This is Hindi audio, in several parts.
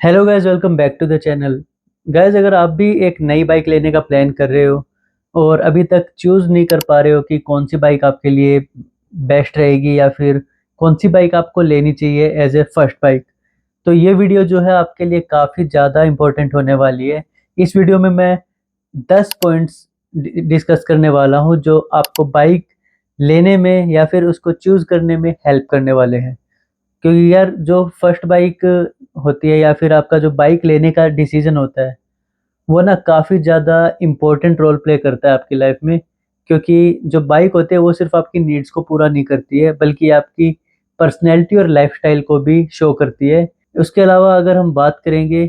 Hello guys, welcome back to the channel. Guys, अगर आप भी एक नई बाइक लेने का प्लान कर रहे हो और अभी तक चूज़ नहीं कर पा रहे हो कि कौन सी बाइक आपके लिए बेस्ट रहेगी या फिर कौन सी बाइक आपको लेनी चाहिए एज ए फर्स्ट बाइक, तो ये वीडियो जो है आपके लिए काफ़ी ज़्यादा इम्पोर्टेंट होने वाली है। इस वीडियो में मैं 10 पॉइंट्स डिस्कस करने वाला हूँ जो आपको बाइक लेने में या फिर उसको चूज़ करने में हेल्प करने वाले हैं। क्योंकि यार, जो फर्स्ट बाइक होती है या फिर आपका जो बाइक लेने का डिसीजन होता है, वो ना काफ़ी ज़्यादा इम्पोर्टेंट रोल प्ले करता है आपकी लाइफ में। क्योंकि जो बाइक होती है वो सिर्फ आपकी नीड्स को पूरा नहीं करती है, बल्कि आपकी पर्सनैलिटी और लाइफस्टाइल को भी शो करती है। उसके अलावा अगर हम बात करेंगे,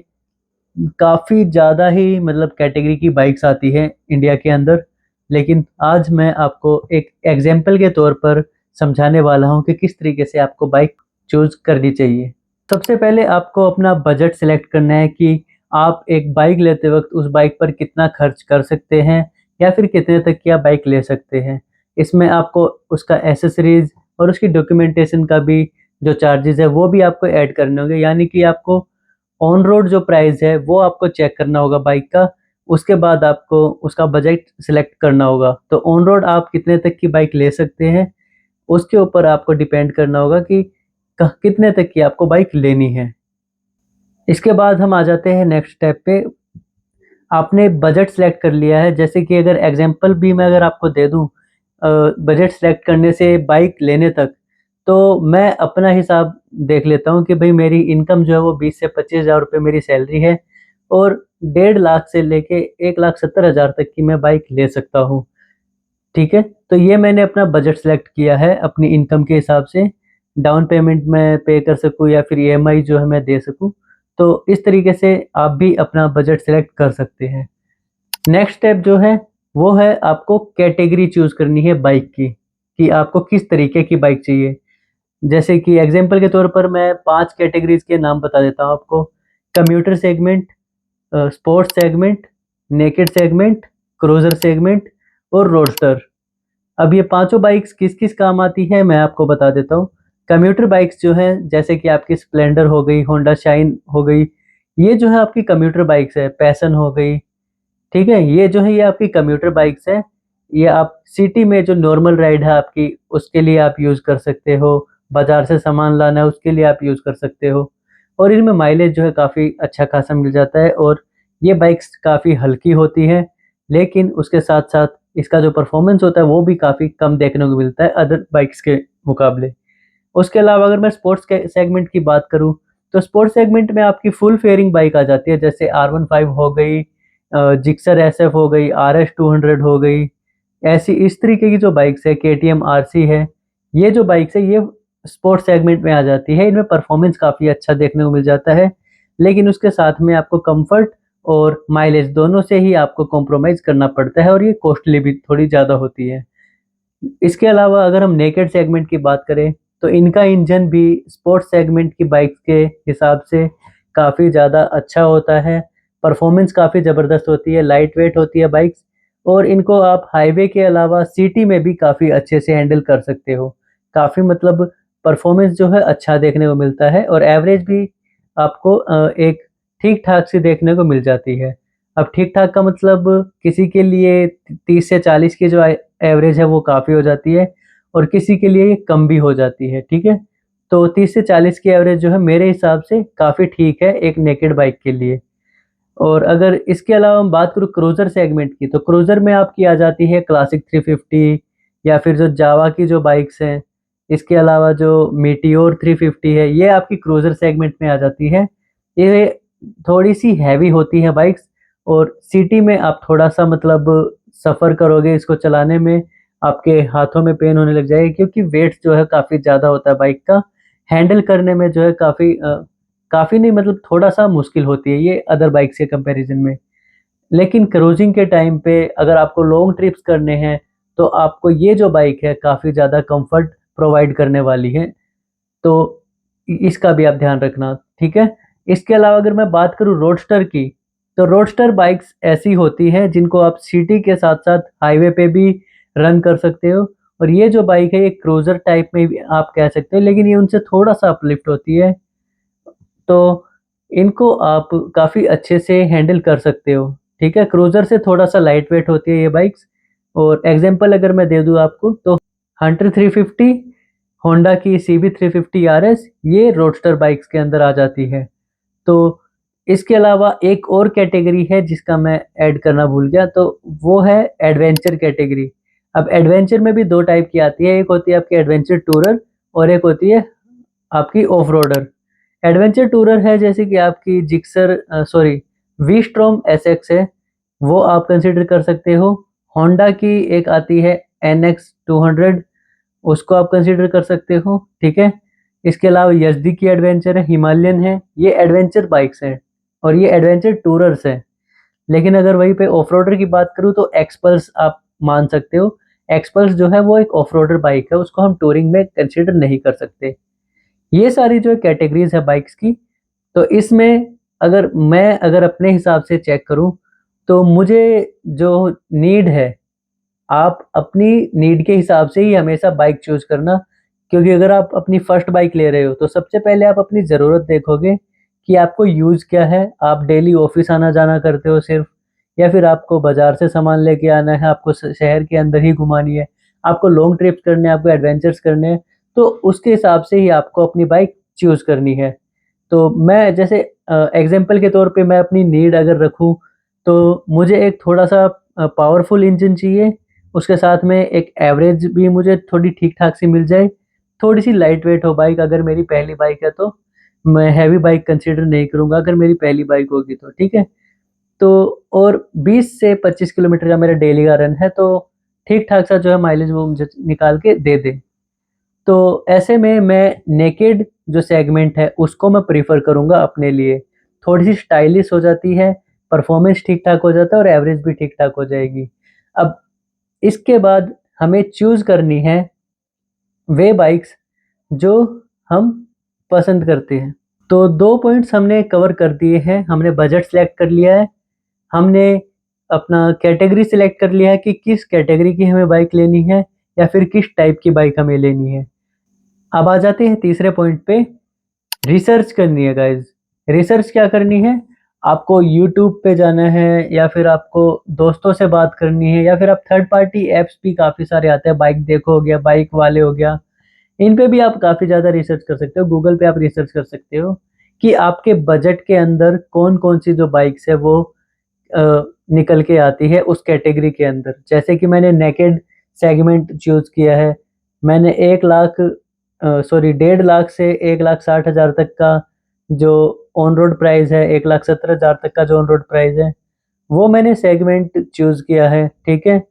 काफ़ी ज़्यादा ही मतलब कैटेगरी की बाइक्स आती हैं इंडिया के अंदर। लेकिन आज मैं आपको एक एग्जाम्पल के तौर पर समझाने वाला हूँ कि किस तरीके से आपको बाइक चूज़ करनी चाहिए। सबसे पहले आपको अपना बजट सिलेक्ट करना है कि आप एक बाइक लेते वक्त उस बाइक पर कितना खर्च कर सकते हैं या फिर कितने तक की आप बाइक ले सकते हैं। इसमें आपको उसका एसेसरीज और उसकी डॉक्यूमेंटेशन का भी जो चार्जेस है वो भी आपको ऐड करने होंगे, यानी कि आपको ऑन रोड जो प्राइस है वो आपको चेक करना होगा बाइक का। उसके बाद आपको उसका बजट सिलेक्ट करना होगा। तो ऑन रोड आप कितने तक की बाइक ले सकते हैं, उसके ऊपर आपको डिपेंड करना होगा कि कितने तक की आपको बाइक लेनी है। इसके बाद हम आ जाते हैं नेक्स्ट स्टेप पे। आपने बजट सेलेक्ट कर लिया है, जैसे कि अगर एग्जांपल भी मैं अगर आपको दे दूं बजट सेलेक्ट करने से बाइक लेने तक, तो मैं अपना हिसाब देख लेता हूं कि भाई मेरी इनकम जो है वो 20 से 25 हज़ार रुपये मेरी सैलरी है और 1.5 लाख से लेके 1,70,000 तक की मैं बाइक ले सकता हूँ। ठीक है, तो ये मैंने अपना बजट सेलेक्ट किया है अपनी इनकम के हिसाब से। डाउन पेमेंट मैं पे कर सकूँ या फिर ईएमआई जो है मैं दे सकूँ। तो इस तरीके से आप भी अपना बजट सेलेक्ट कर सकते हैं। नेक्स्ट स्टेप जो है वो है आपको कैटेगरी चूज करनी है बाइक की, कि आपको किस तरीके की बाइक चाहिए। जैसे कि एग्जांपल के तौर पर मैं 5 कैटेगरीज के नाम बता देता हूँ आपको। Commuter segment, sports segment, naked segment, cruiser segment और रोडस्टर। अब ये पांचों बाइक्स किस किस काम आती है मैं आपको बता देता हूँ। कम्यूटर बाइक्स जो हैं, जैसे कि आपकी स्प्लेंडर हो गई, होंडा शाइन हो गई, ये जो है आपकी कम्यूटर बाइक्स है। पैसन हो गई, ठीक है, ये जो है ये आपकी कम्यूटर बाइक्स है। ये आप सिटी में जो नॉर्मल राइड है आपकी, उसके लिए आप यूज़ कर सकते हो। बाजार से सामान लाना है उसके लिए आप यूज़ कर सकते हो। और इनमें माइलेज जो है काफ़ी अच्छा खासा मिल जाता है। और ये बाइक्स काफ़ी हल्की होती हैं, लेकिन उसके साथ साथ इसका जो परफॉर्मेंस होता है वो भी काफ़ी कम देखने को मिलता है अदर बाइक्स के मुकाबले। उसके अलावा अगर मैं स्पोर्ट्स के सेगमेंट की बात करूं, तो स्पोर्ट्स सेगमेंट में आपकी फुल फेयरिंग बाइक आ जाती है, जैसे R15 हो गई, जिक्सर SF हो गई, RS 200 हो गई। ऐसी इस तरीके की जो बाइक्स है, KTM RC है, ये जो बाइक्स है ये स्पोर्ट्स सेगमेंट में आ जाती है। इनमें परफॉर्मेंस काफ़ी अच्छा देखने को मिल जाता है, लेकिन उसके साथ में आपको कंफर्ट और माइलेज दोनों से ही आपको कॉम्प्रोमाइज़ करना पड़ता है और ये कॉस्टली भी थोड़ी ज़्यादा होती है। इसके अलावा अगर हम नेकेड सेगमेंट की बात करें, तो इनका इंजन भी स्पोर्ट्स सेगमेंट की बाइक के हिसाब से काफ़ी ज़्यादा अच्छा होता है। परफॉर्मेंस काफ़ी ज़बरदस्त होती है, लाइट वेट होती है बाइक्स। और इनको आप हाईवे के अलावा सिटी में भी काफ़ी अच्छे से हैंडल कर सकते हो। काफ़ी मतलब परफॉर्मेंस जो है अच्छा देखने को मिलता है और एवरेज भी आपको एक ठीक ठाक सी देखने को मिल जाती है। अब ठीक ठाक का मतलब किसी के लिए 30 से 40 की जो एवरेज है वो काफ़ी हो जाती है और किसी के लिए ये कम भी हो जाती है। ठीक है, तो 30 से 40 की एवरेज जो है मेरे हिसाब से काफ़ी ठीक है एक नेकेड बाइक के लिए। और अगर इसके अलावा हम बात करूँ क्रूजर सेगमेंट की, तो क्रूजर में आपकी आ जाती है क्लासिक 350 या फिर जो जावा की जो बाइक्स हैं। इसके अलावा जो मीटियोर 350 है, ये आपकी क्रूजर सेगमेंट में आ जाती है। ये थोड़ी सी हैवी होती है बाइक्स और सिटी में आप थोड़ा सा मतलब सफ़र करोगे इसको चलाने में, आपके हाथों में पेन होने लग जाएगी, क्योंकि वेट जो है काफ़ी ज़्यादा होता है बाइक का। हैंडल करने में जो है काफ़ी नहीं मतलब थोड़ा-सा मुश्किल होती है ये अदर बाइक्स के कंपैरिज़न में। लेकिन क्रूज़िंग के टाइम पे अगर आपको लॉन्ग ट्रिप्स करने हैं, तो आपको ये जो बाइक है काफ़ी ज़्यादा कम्फ़र्ट प्रोवाइड करने वाली है। तो इसका भी आप ध्यान रखना, ठीक है? इसके अलावा अगर मैं बात करूँ रोडस्टर की, तो रोडस्टर बाइक्स ऐसी होती हैं जिनको आप सिटी के साथ-साथ हाईवे पे भी रन कर सकते हो। और ये जो बाइक है ये क्रूज़र टाइप में भी आप कह सकते हो, लेकिन ये उनसे थोड़ा-सा अपलिफ्ट होती है। तो इनको आप काफ़ी अच्छे से हैंडल कर सकते हो, ठीक है। क्रूज़र से थोड़ा सा लाइट वेट होती है ये बाइक्स। और एग्जांपल अगर मैं दे दूँ आपको तो हंटर 350, होंडा की CB 350 RS, ये रोडस्टर बाइक्स के अंदर आ जाती है। तो इसके अलावा एक और कैटेगरी है जिसका मैं ऐड करना भूल गया, तो वो है एडवेंचर कैटेगरी। अब एडवेंचर में भी दो टाइप की आती है, एक होती है आपकी एडवेंचर टूरर और एक होती है आपकी ऑफ रोडर। एडवेंचर टूरर है जैसे कि आपकी Gixxer sorry we storm SX है, वो आप कंसिडर कर सकते हो। होंडा की एक आती है NX 200, उसको आप कंसिडर कर सकते हो, ठीक है। इसके अलावा यज़दी की एडवेंचर है, हिमालयन है, ये एडवेंचर बाइक्स हैं और ये एडवेंचर टूरर्स हैं। लेकिन अगर वहीं पे ऑफ रोडर की बात करूँ तो एक्सपल्स आप मान सकते हो। एक्सपल्स जो है वो एक ऑफ रोडर बाइक है, उसको हम टूरिंग में कंसिडर नहीं कर सकते। ये सारी जो कैटेगरीज है बाइक्स की, तो इसमें अगर अपने हिसाब से चेक करूं तो मुझे जो नीड है, आप अपनी नीड के हिसाब से ही हमेशा बाइक चूज करना। क्योंकि अगर आप अपनी फर्स्ट बाइक ले रहे हो तो सबसे पहले आप अपनी ज़रूरत देखोगे कि आपको यूज़ क्या है। आप डेली ऑफिस आना जाना करते हो सिर्फ, या फिर आपको बाजार से सामान लेके आना है, आपको शहर के अंदर ही घुमानी है, आपको लॉन्ग ट्रिप्स करने हैं, आपको एडवेंचर्स करने हैं, तो उसके हिसाब से ही आपको अपनी बाइक चूज करनी है। तो मैं जैसे एग्जांपल के तौर पे मैं अपनी नीड अगर रखूं तो मुझे एक थोड़ा सा पावरफुल इंजन चाहिए, उसके साथ में एक एवरेज भी मुझे थोड़ी ठीक ठाक सी मिल जाए, थोड़ी सी लाइट वेट हो बाइक। अगर मेरी पहली बाइक है तो मैं हैवी बाइक कंसीडर नहीं करूंगा, अगर मेरी पहली बाइक होगी तो, ठीक है। तो और 20 से 25 किलोमीटर का मेरा डेली का रन है, तो ठीक ठाक सा जो है माइलेज वो मुझे निकाल के दे दे। तो ऐसे में मैं नेकेड जो सेगमेंट है उसको मैं प्रीफर करूंगा अपने लिए। थोड़ी सी स्टाइलिश हो जाती है, परफॉर्मेंस ठीक ठाक हो जाता है और एवरेज भी ठीक ठाक हो जाएगी। अब इसके बाद हमें चूज करनी है वे बाइक्स जो हम पसंद करते हैं। तो दो पॉइंट्स हमने कवर कर दिए हैं, हमने बजट सेलेक्ट कर लिया है, हमने अपना कैटेगरी सिलेक्ट कर लिया है कि किस कैटेगरी की हमें बाइक लेनी है या फिर किस टाइप की बाइक हमें लेनी है। अब आ जाते हैं तीसरे पॉइंट पे, रिसर्च करनी है गाइज। रिसर्च क्या करनी है, आपको यूट्यूब पे जाना है या फिर आपको दोस्तों से बात करनी है, या फिर आप थर्ड पार्टी एप्स भी काफ़ी सारे आते हैं, बाइक देखो हो गया, बाइक वाले हो गया, इन पे भी आप काफ़ी ज़्यादा रिसर्च कर सकते हो। गूगल पे आप रिसर्च कर सकते हो कि आपके बजट के अंदर कौन कौन सी जो बाइक्स है वो निकल के आती है उस कैटेगरी के अंदर। जैसे कि मैंने नेकेड सेगमेंट चूज किया है, मैंने 1,50,000 से 1,60,000 तक का जो ऑन रोड प्राइस है, 1,70,000 तक का जो ऑन रोड प्राइस है, वो मैंने सेगमेंट चूज किया है, ठीक है।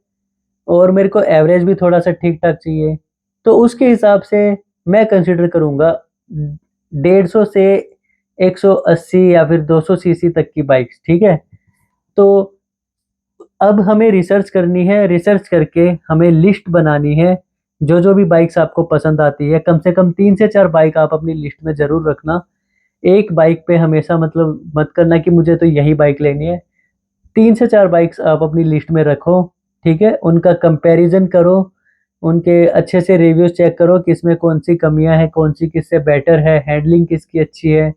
और मेरे को एवरेज भी थोड़ा सा ठीक ठाक चाहिए, तो उसके हिसाब से मैं कंसिडर करूंगा 150 से 180 या फिर 200 सीसी तक की बाइक्स, ठीक है। तो अब हमें रिसर्च करनी है, रिसर्च करके हमें लिस्ट बनानी है। जो जो भी बाइक्स आपको पसंद आती है, कम से कम 3 से 4 बाइक आप अपनी लिस्ट में ज़रूर रखना। एक बाइक पे हमेशा मतलब मत करना कि मुझे तो यही बाइक लेनी है। 3 से 4 बाइक्स आप अपनी लिस्ट में रखो, ठीक है। उनका कंपैरिजन करो, उनके अच्छे से रिव्यूज चेक करो, किसमें कौन सी कमियां हैं, कौन सी किससे बेटर है, हैंडलिंग किसकी अच्छी है,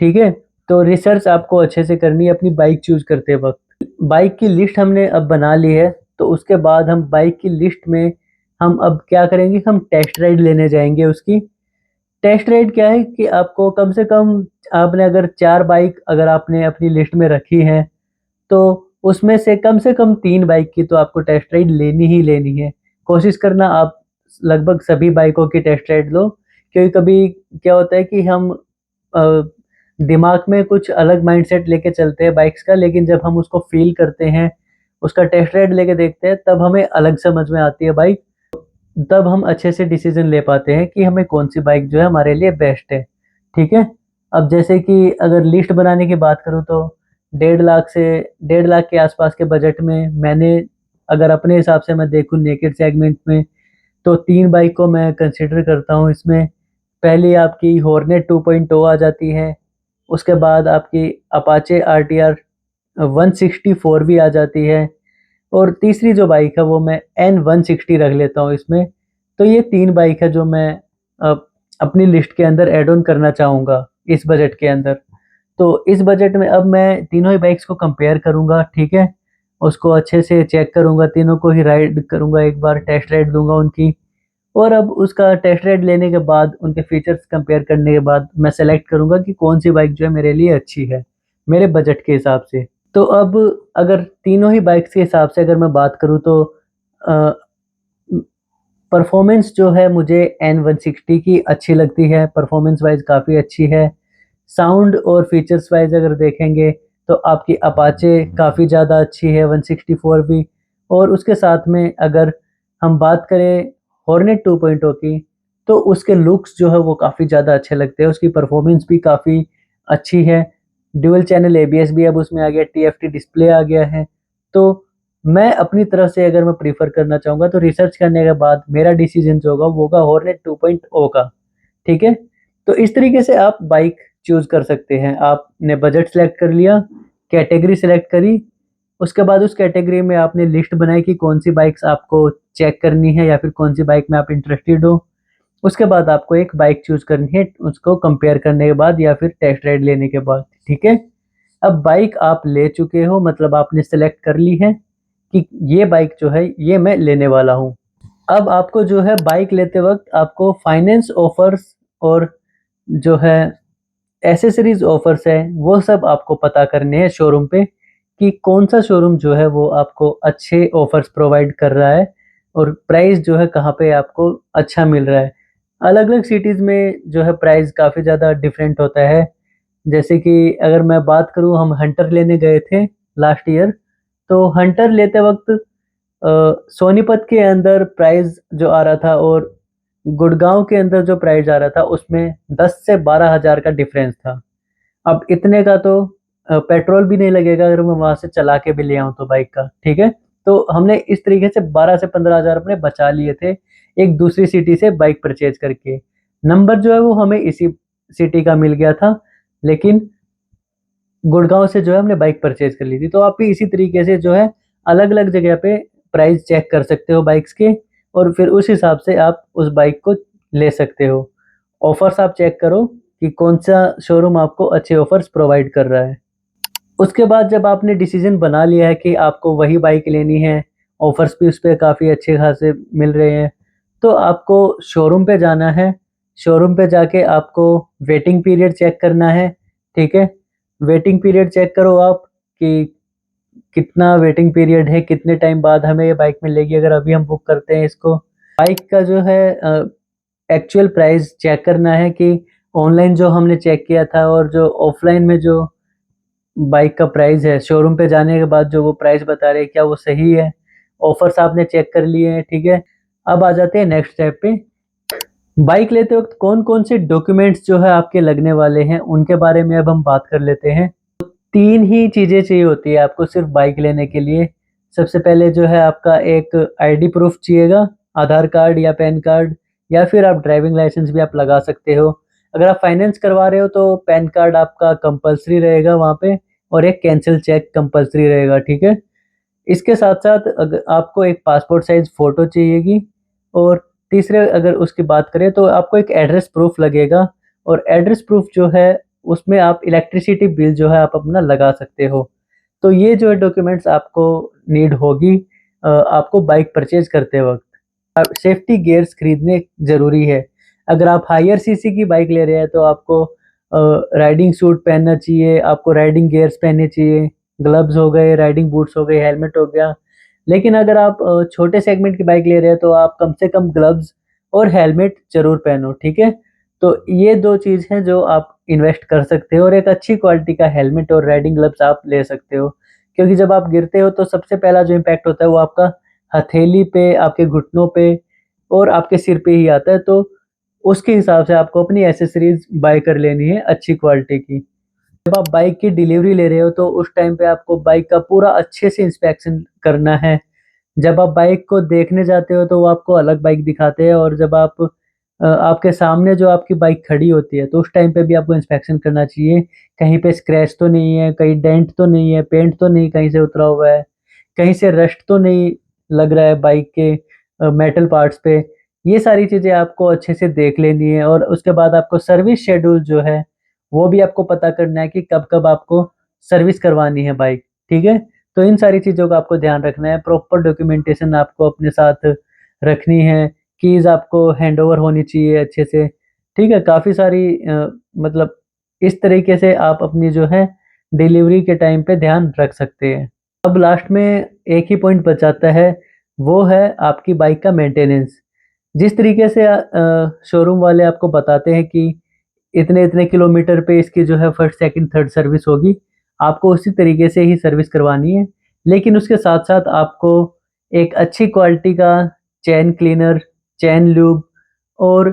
ठीक है। तो रिसर्च आपको अच्छे से करनी है अपनी बाइक चूज करते वक्त। बाइक की लिस्ट हमने अब बना ली है, तो उसके बाद हम बाइक की लिस्ट में हम अब क्या करेंगे, हम टेस्ट राइड लेने जाएंगे उसकी। टेस्ट राइड क्या है कि आपको कम से कम, आपने अगर 4 बाइक अगर आपने अपनी लिस्ट में रखी है तो उसमें से कम 3 बाइक की तो आपको टेस्ट राइड लेनी ही लेनी है। कोशिश करना आप लगभग सभी बाइकों की टेस्ट राइड लो, क्योंकि कभी क्या होता है कि हम अ, दिमाग में कुछ अलग माइंडसेट लेके चलते हैं बाइक्स का, लेकिन जब हम उसको फील करते हैं, उसका टेस्ट राइड लेके देखते हैं, तब हमें अलग समझ में आती है बाइक। तब हम अच्छे से डिसीजन ले पाते हैं कि हमें कौन सी बाइक जो है हमारे लिए बेस्ट है, ठीक है। अब जैसे कि अगर लिस्ट बनाने की बात करूँ तो 1.5 लाख के आसपास के बजट में मैंने, अगर अपने हिसाब से मैं देखूँ नेकेड सेगमेंट में, तो 3 बाइक को मैं कंसिडर करता हूँ इसमें। पहली आपकी हॉर्नेट 2.0 आ जाती है, उसके बाद आपकी अपाचे RTR 164 भी आ जाती है, और तीसरी जो बाइक है वो मैं N160 रख लेता हूँ इसमें। तो ये 3 बाइक है जो मैं अपनी लिस्ट के अंदर ऐड ऑन करना चाहूँगा इस बजट के अंदर। तो इस बजट में अब मैं तीनों ही बाइक्स को कंपेयर करूँगा, ठीक है? उसको अच्छे से चेक करूँगा, तीनों को ही राइड करूँगा, एक बार टेस्ट राइड दूँगा उनकी। और अब उसका टेस्ट राइड लेने के बाद, उनके फीचर्स कंपेयर करने के बाद मैं सेलेक्ट करूँगा कि कौन-सी बाइक जो है मेरे लिए अच्छी है, मेरे बजट के हिसाब से। तो अब अगर तीनों ही बाइक्स के हिसाब से अगर मैं बात करूँ तो अ, परफॉर्मेंस जो है मुझे N160 की अच्छी लगती है, परफॉर्मेंस वाइज़ काफ़ी अच्छी है। साउंड और फीचर्स वाइज़ अगर देखेंगे तो आपकी अपाचे काफ़ी ज़्यादा अच्छी है 164 भी। और उसके साथ में अगर हम बात करें हॉर्नेट 2.0 की, तो उसके लुक्स जो है वो काफ़ी ज़्यादा अच्छे लगते हैं, उसकी परफॉर्मेंस भी काफ़ी अच्छी है। ड्यूल चैनल एबीएस भी अब उसमें आ गया, टीएफटी डिस्प्ले आ गया है। तो मैं अपनी तरफ से अगर मैं प्रेफ़र करना चाहूँगा तो रिसर्च करने के बाद मेरा डिसीज़न जो होगा वो होगा हॉर्नेट 2.0 का, ठीक है? तो इस तरीके से आप बाइक चूज़ कर सकते हैं। आपने बजट सेलेक्ट कर लिया, कैटेगरी सेलेक्ट करी, उसके बाद उस कैटेगरी में आपने लिस्ट बनाई कि कौन-सी बाइक्स आपको चेक करनी है या फिर कौन-सी बाइक में आप इंटरेस्टेड हो। उसके बाद आपको एक बाइक चूज़ करनी है, उसको कंपेयर करने के बाद या फिर टेस्ट राइड लेने के बाद, ठीक है? अब बाइक आप ले चुके हो, मतलब आपने सेलेक्ट कर ली है कि ये बाइक जो है ये मैं लेने वाला हूँ। अब आपको जो है बाइक लेते वक़्त आपको फाइनेंस ऑफ़र्स और जो है एसेसरीज़ ऑफ़र्स है, वो सब आपको पता करने हैं शोरूम पे कि कौन-सा शोरूम जो है वो आपको अच्छे ऑफ़र्स प्रोवाइड कर रहा है और प्राइस जो है कहाँ पे आपको अच्छा मिल रहा है। अलग-अलग सिटीज़ में जो है प्राइस काफ़ी ज़्यादा डिफरेंट होता है। जैसे कि अगर मैं बात करूँ, हम हंटर लेने गए थे लास्ट ईयर, तो हंटर लेते वक़्त सोनीपत के अंदर प्राइस जो आ रहा था और गुड़गाँव के अंदर जो प्राइस आ रहा था उसमें 10 से 12 हज़ार का डिफ़रेंस था। अब इतने का तो पेट्रोल भी नहीं लगेगा अगर मैं वहाँ से चला के भी ले आऊँ तो बाइक का, ठीक है? तो हमने इस तरीके से 12 से 15 हज़ार अपने बचा लिए थे, एक दूसरी सिटी से बाइक परचेज़ करके। नंबर जो है वो हमें इसी सिटी का मिल गया था, लेकिन गुड़गाँव से जो है हमने बाइक परचेज़ कर ली थी। तो आप भी इसी तरीके से जो है अलग-अलग जगह पे प्राइस चेक कर सकते हो बाइक्स के और फिर उस हिसाब से आप उस बाइक को ले सकते हो। ऑफ़र्स आप चेक करो कि कौन-सा शोरूम आपको अच्छे ऑफ़र्स प्रोवाइड कर रहा है। उसके बाद जब आपने डिसीज़न बना लिया है कि आपको वही बाइक लेनी है, ऑफ़र्स भी उस पे काफ़ी अच्छे खासे मिल रहे हैं, तो आपको शोरूम पे जाना है। शोरूम पे जाके आपको वेटिंग पीरियड चेक करना है, ठीक है? वेटिंग पीरियड चेक करो आप कि कितना वेटिंग पीरियड है, कितने टाइम बाद हमें ये बाइक मिलेगी अगर अभी हम बुक करते हैं इसको। बाइक का जो है एक्चुअल प्राइस चेक करना है कि ऑनलाइन जो हमने चेक किया था और जो ऑफ़लाइन में जो बाइक का प्राइस है, शोरूम पे जाने के बाद जो वो प्राइस बता रहे हैं, क्या वो सही है? ऑफ़र्स आपने चेक कर लिए हैं, ठीक है? अब आ जाते हैं नेक्स्ट स्टेप पे। बाइक लेते वक़्त कौन-कौन से डॉक्यूमेंट्स जो है आपके लगने वाले हैं, उनके बारे में अब हम बात कर लेते हैं। 3 ही चीज़ें चाहिए होती है आपको सिर्फ़ बाइक लेने के लिए। सबसे पहले जो है आपका एक आईडी प्रूफ़ चाहिएगा, आधार कार्ड या पैन कार्ड या फिर आप ड्राइविंग लाइसेंस भी आप लगा सकते हो। अगर आप फाइनेंस करवा रहे हो तो पैन कार्ड आपका कंपल्सरी रहेगा वहाँ पे और एक कैंसल चेक कंपल्सरी रहेगा, ठीक है? इसके साथ-साथ आपको एक पासपोर्ट साइज़ फ़ोटो चाहिएगी और तीसरे अगर उसकी बात करें तो आपको एक एड्रेस प्रूफ़ लगेगा और एड्रेस प्रूफ़ जो है उसमें आप इलेक्ट्रिसिटी बिल जो है आप अपना लगा सकते हो। तो ये जो है डॉक्यूमेंट्स आपको नीड होगी आपको बाइक परचेज़ करते वक़्त। सेफ्टी गियर्स खरीदने ज़रूरी है। अगर आप हायर सीसी की बाइक ले रहे हैं तो आपको राइडिंग सूट पहनना चाहिए, आपको राइडिंग गियर्स पहनने चाहिए, ग्लव्स हो गए, राइडिंग बूट्स हो गए, हेलमेट हो गया। लेकिन अगर आप छोटे सेगमेंट की बाइक ले रहे हैं तो आप कम से कम ग्लव्स और हेलमेट ज़रूर पहनो, ठीक है? तो ये 2 चीज़ हैं जो आप इन्वेस्ट कर सकते हो और एक अच्छी क्वालिटी का हेलमेट और राइडिंग ग्लव्स आप ले सकते हो। क्योंकि जब आप गिरते हो तो सबसे पहला जो इम्पैक्ट होता है वो आपका हथेली पे, आपके घुटनों पे और आपके सिर पे ही आता है, तो उसके हिसाब से आपको अपनी एक्सेसरीज़ बाय कर लेनी है अच्छी क्वालिटी की। जब आप बाइक की डिलीवरी ले रहे हो तो उस टाइम पे आपको बाइक का पूरा अच्छे से इंस्पेक्शन करना है। जब आप बाइक को देखने जाते हो तो वो आपको अलग बाइक दिखाते हैं और जब आप आपके सामने जो आपकी बाइक खड़ी होती है तो उस टाइम पे भी आपको इंस्पेक्शन करना चाहिए। कहीं पे स्क्रैच तो नहीं है, कहीं डेंट तो नहीं है, पेंट तो नहीं कहीं से उतरा हुआ है, कहीं से रस्ट तो नहीं लग रहा है बाइक के मेटल पार्ट्स पे। ये सारी चीज़ें आपको अच्छे से देख लेनी है और उसके बाद आपको सर्विस शेड्यूल जो है वो भी आपको पता करना है कि कब कब आपको सर्विस करवानी है बाइक। ठीक है, तो इन सारी चीज़ों का आपको ध्यान रखना है। प्रॉपर डॉक्यूमेंटेशन आपको अपने साथ रखनी है। कीज़ आपको हैंड ओवर होनी चाहिए अच्छे से। ठीक है, काफ़ी सारी मतलब इस तरीके से आप अपनी जो है डिलीवरी के टाइम पे ध्यान रख सकते हैं। अब लास्ट में एक ही पॉइंट बचाता है, वो है आपकी बाइक का मेंटेनेंस। जिस तरीके से शोरूम वाले आपको बताते हैं कि इतने इतने किलोमीटर पे इसकी जो है फर्स्ट सेकंड थर्ड सर्विस होगी, आपको उसी तरीके से ही सर्विस करवानी है। लेकिन उसके साथ साथ आपको एक अच्छी क्वालिटी का चैन क्लीनर, चैन लूब और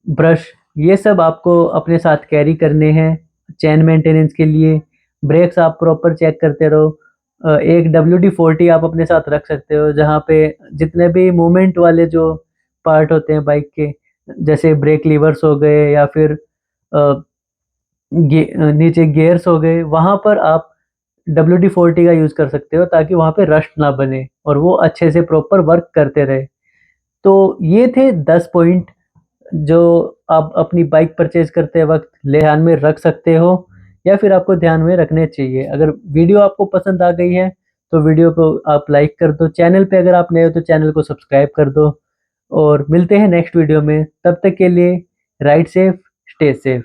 ब्रश, ये सब आपको अपने साथ कैरी करने हैं चैन मेंटेनेंस के लिए। ब्रेक्स आप प्रॉपर चेक करते रहो। एक WD-40 आप अपने साथ रख सकते हो, जहाँ पे जितने भी मूवमेंट वाले जो पार्ट होते हैं बाइक के, जैसे ब्रेक लीवर्स हो गए या फिर अ, नीचे गियर्स हो गए, वहाँ पर आप WD-40 का यूज़ कर सकते हो ताकि वहाँ पे रस्ट ना बने और वो अच्छे से प्रॉपर वर्क करते रहे। तो ये थे 10 पॉइंट जो आप अपनी बाइक परचेज करते वक्त ध्यान में रख सकते हो या फिर आपको ध्यान में रखने चाहिए। अगर वीडियो आपको पसंद आ गई है तो वीडियो को आप लाइक कर दो। चैनल पे अगर आप नए हो तो चैनल को सब्सक्राइब कर दो और मिलते हैं नेक्स्ट वीडियो में। तब तक के लिए राइड सेफ, स्टे सेफ।